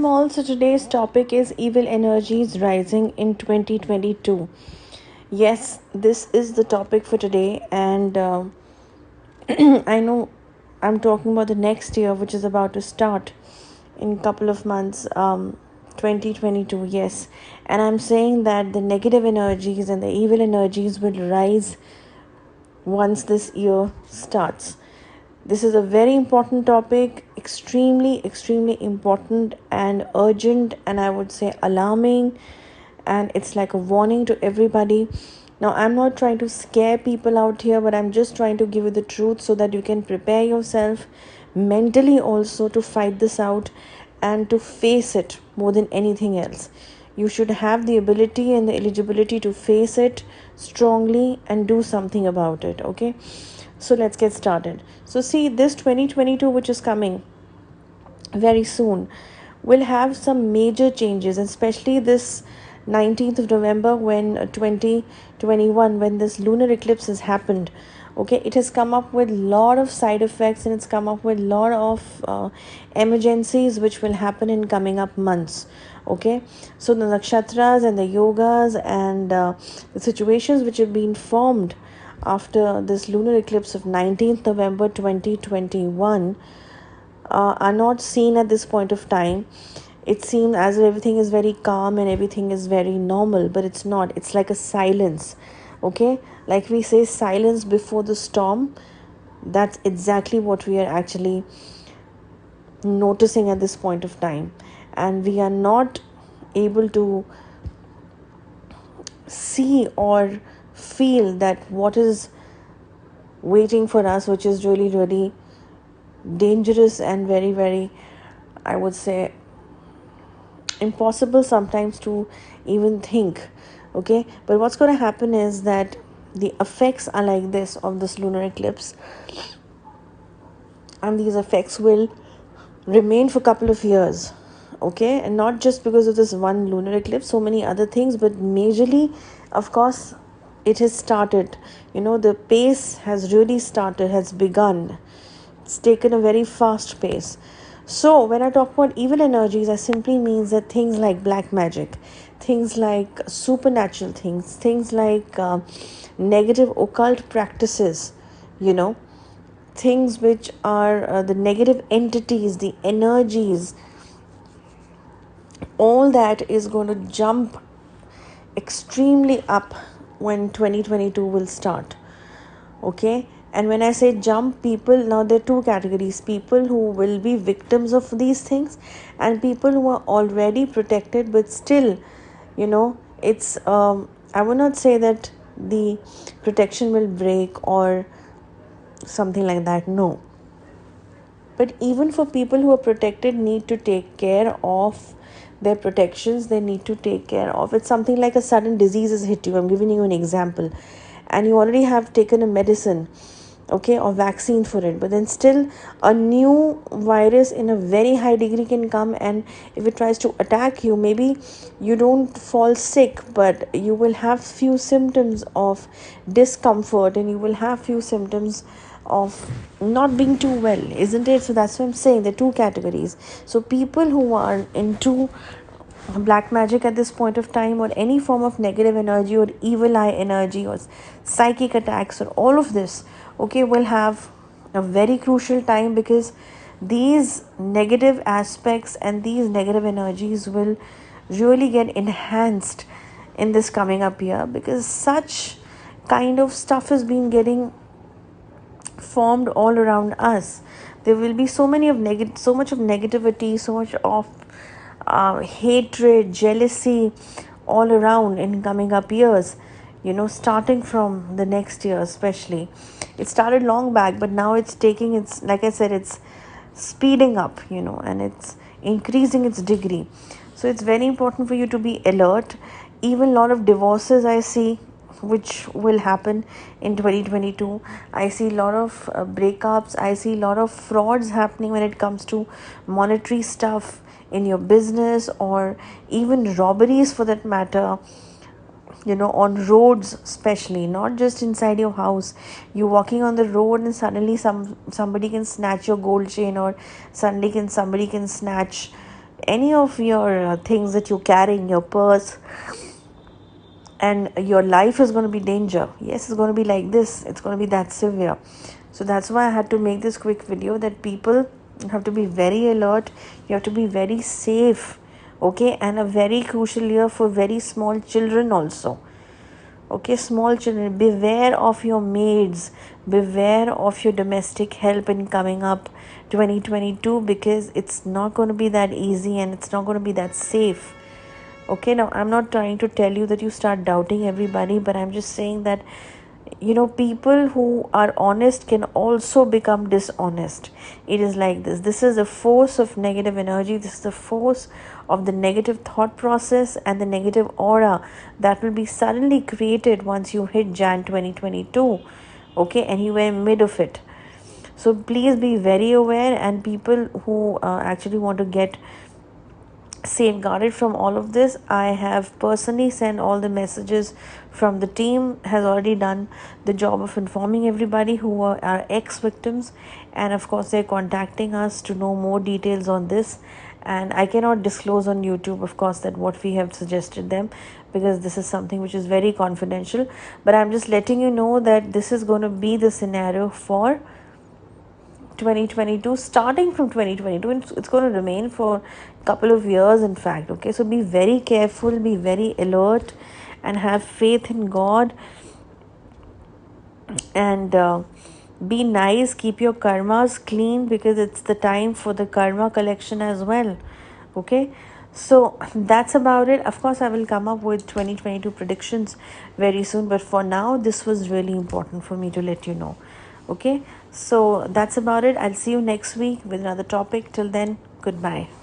Welcome all. So today's topic is evil energies rising in 2022. Yes, this is the topic for today, and I know I'm talking about the next year, which is about to start in a couple of months. 2022, yes, and I'm saying that the negative energies and the evil energies will rise once this year starts. This is a very important topic, extremely important and urgent, and I would say alarming, and it's like a warning to everybody. Now, I'm not trying to scare people out here, but I'm just trying to give you the truth so that you can prepare yourself mentally also to fight this out and to face it more than anything else. You should have the ability and the eligibility to face it strongly and do something about it, okay? So let's get started. So see, this 2022 which is coming very soon will have some major changes, especially this 19th of November when 2021, when this lunar eclipse has happened. Okay, it has come up with a lot of side effects, and it's come up with a lot of emergencies which will happen in coming up months. Okay, so the nakshatras and the yogas and the situations which have been formed after this lunar eclipse of 19th November 2021 are not seen at this point of time. It seems as if everything is very calm and everything is very normal, but it's not. It's like a silence. Okay, like we say, silence before the storm. That's exactly what we are actually noticing at this point of time, and we are not able to see or feel that what is waiting for us, which is really dangerous and very, I would say, impossible sometimes to even think. Okay, but what's going to happen is that the effects are like this of this lunar eclipse, and these effects will remain for a couple of years. Okay, and not just because of this one lunar eclipse, so many other things, but majorly, of course, it has started. The pace has really started, has begun. It's taken a very fast pace. So when I talk about evil energies, I simply means that things like black magic, things like supernatural things like negative occult practices, you know, things which are the negative entities, the energies, all that is going to jump extremely up when 2022 will start. Okay, and when I say jump, people, now there are two categories: people who will be victims of these things, and people who are already protected, but still, it's I would not say that the protection will break or something like that, no. But even for people who are protected, need to take care of their protections. They need to take care of, it's something like a sudden disease has hit you. I'm giving you an example, and you already have taken a medicine, okay, or vaccine for it, but then still a new virus in a very high degree can come, and if it tries to attack you, maybe you don't fall sick, but you will have few symptoms of discomfort, and you will have few symptoms of not being too well, isn't it? So that's what I'm saying, the two categories. So people who are into black magic at this point of time, or any form of negative energy or evil eye energy or psychic attacks or all of this, okay, will have a very crucial time, because these negative aspects and these negative energies will really get enhanced in this coming up year, because such kind of stuff has been getting formed all around us. There will be so much of negativity, so much of hatred, jealousy all around in coming up years, starting from the next year especially. It started long back, but now it's taking its, like I said, it's speeding up, and it's increasing its degree. So it's very important for you to be alert. Even a lot of divorces I see which will happen in 2022. I see a lot of breakups. I see a lot of frauds happening when it comes to monetary stuff in your business, or even robberies for that matter, on roads, especially, not just inside your house. You're walking on the road and suddenly somebody can snatch your gold chain, or suddenly somebody can snatch any of your things that you carry in your purse, and your life is going to be danger. Yes, it's going to be like this, it's going to be that severe. So that's why I had to make this quick video, that people have to be very alert, you have to be very safe. Okay, and a very crucial year for very small children also. Okay, small children, beware of your maids, beware of your domestic help in coming up 2022, because it's not going to be that easy and it's not going to be that safe. Okay, now I'm not trying to tell you that you start doubting everybody, but I'm just saying that, people who are honest can also become dishonest. It is like this. This is the force of negative energy. This is the force of the negative thought process and the negative aura that will be suddenly created once you hit Jan 2022. Okay, and you were in mid of it. So please be very aware, and people who actually want to get safeguarded from all of this, I have personally sent all the messages from the team, has already done the job of informing everybody who are our ex-victims, and of course they're contacting us to know more details on this. And I cannot disclose on YouTube, of course, that what we have suggested them, because this is something which is very confidential, but I'm just letting you know that this is going to be the scenario for 2022, starting from 2022, and it's going to remain for a couple of years, in fact. Okay, so be very careful, be very alert, and have faith in God, and be nice, keep your karmas clean, because it's the time for the karma collection as well. Okay, so that's about it. Of course, I will come up with 2022 predictions very soon, but for now this was really important for me to let you know. Okay, so that's about it. I'll see you next week with another topic. Till then, goodbye.